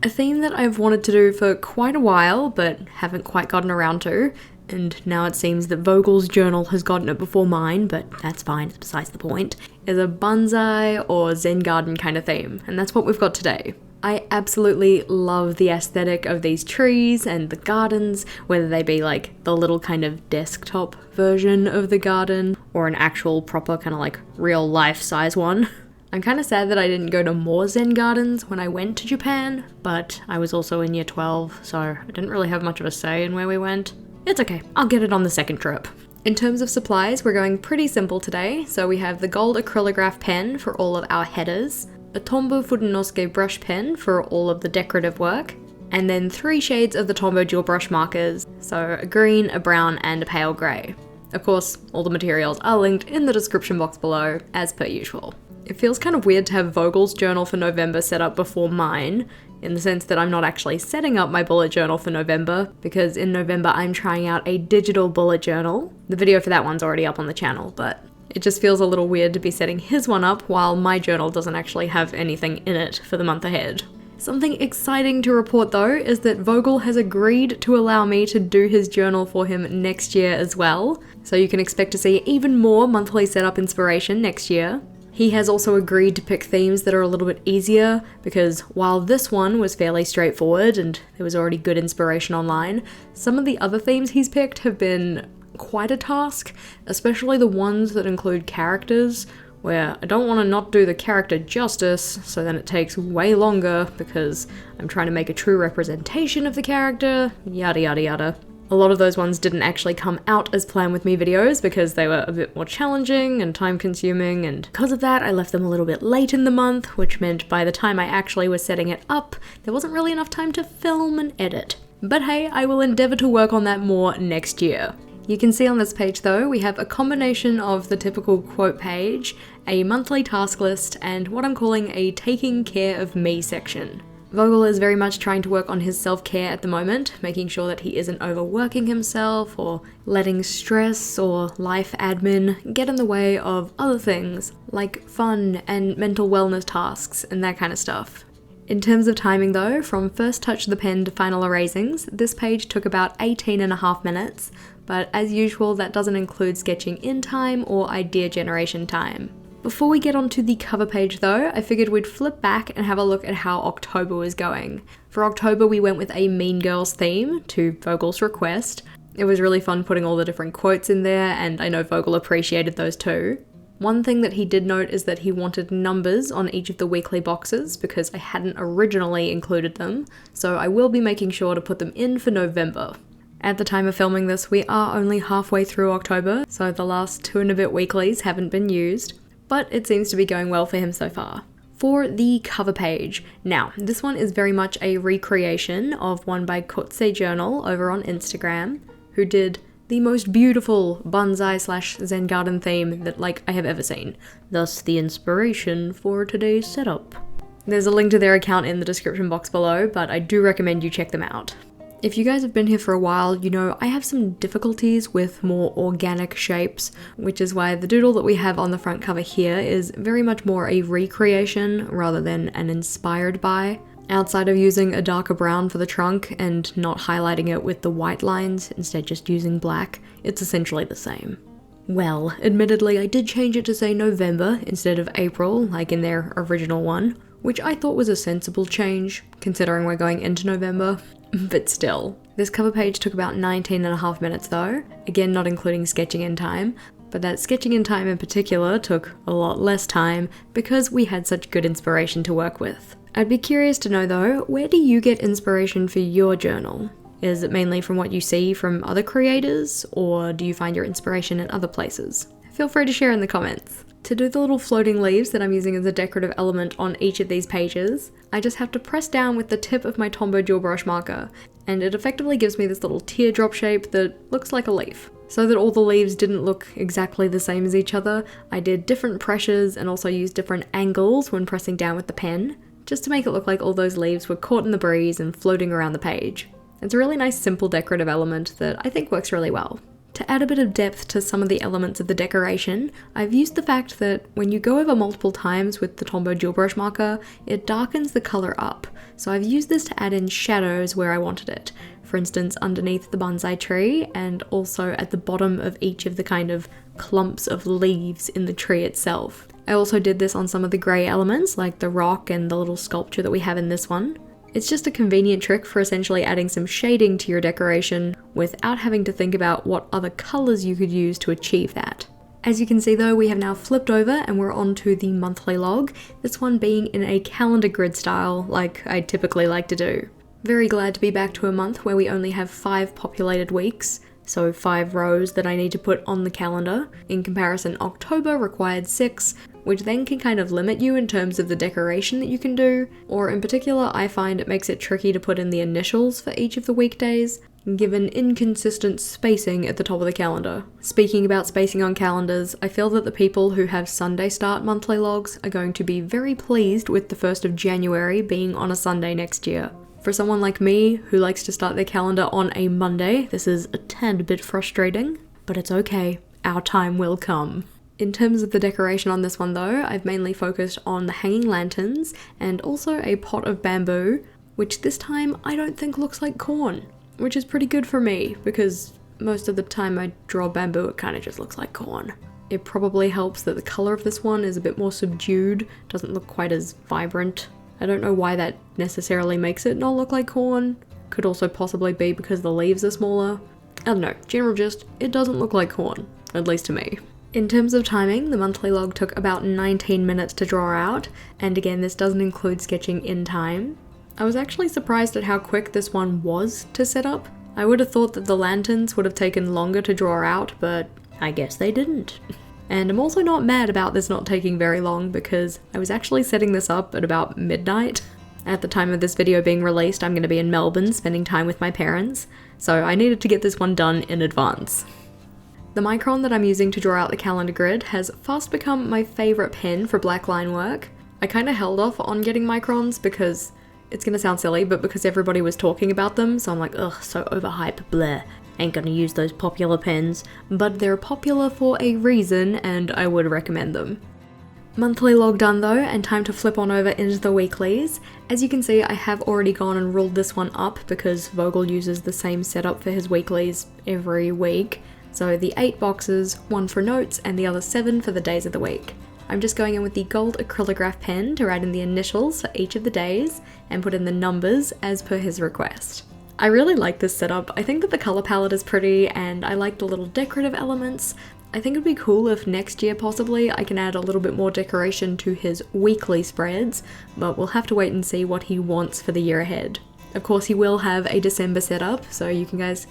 A theme that I've wanted to do for quite a while, but haven't quite gotten around to, and now it seems that Vogel's journal has gotten it before mine, but that's fine, it's besides the point, is a bonsai or Zen garden kind of theme, and that's what we've got today. I absolutely love the aesthetic of these trees and the gardens, whether they be like the little kind of desktop version of the garden, or an actual proper kind of like real life size one. I'm kind of sad that I didn't go to more Zen gardens when I went to Japan, but I was also in year 12, so I didn't really have much of a say in where we went. It's okay, I'll get it on the second trip. In terms of supplies, we're going pretty simple today, so we have the gold acrylograph pen for all of our headers, a Tombow Fudenosuke brush pen for all of the decorative work, and then 3 shades of the Tombow dual brush markers, so a green, a brown, and a pale grey. Of course, all the materials are linked in the description box below, as per usual. It feels kind of weird to have Vogel's journal for November set up before mine, in the sense that I'm not actually setting up my bullet journal for November, because in November I'm trying out a digital bullet journal. The video for that one's already up on the channel, but it just feels a little weird to be setting his one up while my journal doesn't actually have anything in it for the month ahead. Something exciting to report though is that Vogel has agreed to allow me to do his journal for him next year as well, so you can expect to see even more monthly setup inspiration next year. He has also agreed to pick themes that are a little bit easier, because while this one was fairly straightforward and there was already good inspiration online, some of the other themes he's picked have been quite a task, especially the ones that include characters, where I don't want to not do the character justice, so then it takes way longer because I'm trying to make a true representation of the character, yada yada yada. A lot of those ones didn't actually come out as Plan With Me videos because they were a bit more challenging and time consuming, and because of that I left them a little bit late in the month, which meant by the time I actually was setting it up, there wasn't really enough time to film and edit. But hey, I will endeavour to work on that more next year. You can see on this page though, we have a combination of the typical quote page, a monthly task list, and what I'm calling a taking care of me section. Vogel is very much trying to work on his self-care at the moment, making sure that he isn't overworking himself or letting stress or life admin get in the way of other things like fun and mental wellness tasks and that kind of stuff. In terms of timing though, from first touch of the pen to final erasings, this page took about 18.5 minutes, but as usual that doesn't include sketching in time or idea generation time. Before we get onto the cover page though, I figured we'd flip back and have a look at how October was going. For October we went with a Mean Girls theme, to Vogel's request. It was really fun putting all the different quotes in there, and I know Vogel appreciated those too. One thing that he did note is that he wanted numbers on each of the weekly boxes because I hadn't originally included them, so I will be making sure to put them in for November. At the time of filming this, we are only halfway through October, so the last 2 and a bit weeklies haven't been used. But it seems to be going well for him so far. For the cover page, now this one is very much a recreation of one by Kotse Journal over on Instagram, who did the most beautiful bonsai / Zen garden theme that I have ever seen, thus the inspiration for today's setup. There's a link to their account in the description box below, but I do recommend you check them out. If you guys have been here for a while, you know I have some difficulties with more organic shapes, which is why the doodle that we have on the front cover here is very much more a recreation rather than an inspired by. Outside of using a darker brown for the trunk and not highlighting it with the white lines, instead just using black, it's essentially the same. Well, admittedly I did change it to say November instead of April, like in their original one, which I thought was a sensible change, considering we're going into November. But still. This cover page took about 19.5 minutes though, again not including sketching in time, but that sketching in time in particular took a lot less time because we had such good inspiration to work with. I'd be curious to know though, where do you get inspiration for your journal? Is it mainly from what you see from other creators, or do you find your inspiration in other places? Feel free to share in the comments. To do the little floating leaves that I'm using as a decorative element on each of these pages, I just have to press down with the tip of my Tombow dual brush marker, and it effectively gives me this little teardrop shape that looks like a leaf. So that all the leaves didn't look exactly the same as each other, I did different pressures and also used different angles when pressing down with the pen, just to make it look like all those leaves were caught in the breeze and floating around the page. It's a really nice simple decorative element that I think works really well. To add a bit of depth to some of the elements of the decoration, I've used the fact that when you go over multiple times with the Tombow dual brush marker, it darkens the colour up. so I've used this to add in shadows where I wanted it. For instance, underneath the bonsai tree and also at the bottom of each of the kind of clumps of leaves in the tree itself. I also did this on some of the grey elements like the rock and the little sculpture that we have in this one. It's just a convenient trick for essentially adding some shading to your decoration without having to think about what other colours you could use to achieve that. As you can see though, we have now flipped over and we're on to the monthly log, this one being in a calendar grid style like I typically like to do. Very glad to be back to a month where we only have 5 populated weeks, so 5 rows that I need to put on the calendar. In comparison, October required 6, which then can kind of limit you in terms of the decoration that you can do, or in particular I find it makes it tricky to put in the initials for each of the weekdays, given inconsistent spacing at the top of the calendar. Speaking about spacing on calendars, I feel that the people who have Sunday start monthly logs are going to be very pleased with the 1st of January being on a Sunday next year. For someone like me, who likes to start their calendar on a Monday, this is a tad bit frustrating, but it's okay, our time will come. In terms of the decoration on this one though, I've mainly focused on the hanging lanterns and also a pot of bamboo, which this time I don't think looks like corn, which is pretty good for me because most of the time I draw bamboo it kind of just looks like corn. It probably helps that the colour of this one is a bit more subdued, doesn't look quite as vibrant. I don't know why that necessarily makes it not look like corn. Could also possibly be because the leaves are smaller. I don't know, general gist, it doesn't look like corn, at least to me. In terms of timing, the monthly log took about 19 minutes to draw out, and again this doesn't include sketching in time. I was actually surprised at how quick this one was to set up. I would have thought that the lanterns would have taken longer to draw out, but I guess they didn't. And I'm also not mad about this not taking very long because I was actually setting this up at about midnight. At the time of this video being released, I'm going to be in Melbourne spending time with my parents, so I needed to get this one done in advance. The micron that I'm using to draw out the calendar grid has fast become my favourite pen for black line work. I kind of held off on getting microns because, it's going to sound silly, but because everybody was talking about them, so I'm like, ugh, so overhyped, bleh. Ain't gonna use those popular pens, but they're popular for a reason and I would recommend them. Monthly log done though, and time to flip on over into the weeklies. As you can see, I have already gone and ruled this one up because Vogel uses the same setup for his weeklies every week. So the 8 boxes, 1 for notes and the other 7 for the days of the week. I'm just going in with the gold acrylograph pen to write in the initials for each of the days and put in the numbers as per his request. I really like this setup. I think that the colour palette is pretty and I like the little decorative elements. I think it'd be cool if next year possibly I can add a little bit more decoration to his weekly spreads, but we'll have to wait and see what he wants for the year ahead. Of course he will have a December setup, so you guys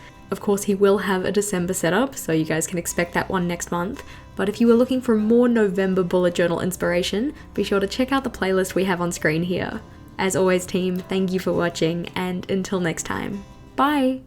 can expect that one next month. But if you were looking for more November bullet journal inspiration, be sure to check out the playlist we have on screen here. As always team, thank you for watching, and until next time, bye!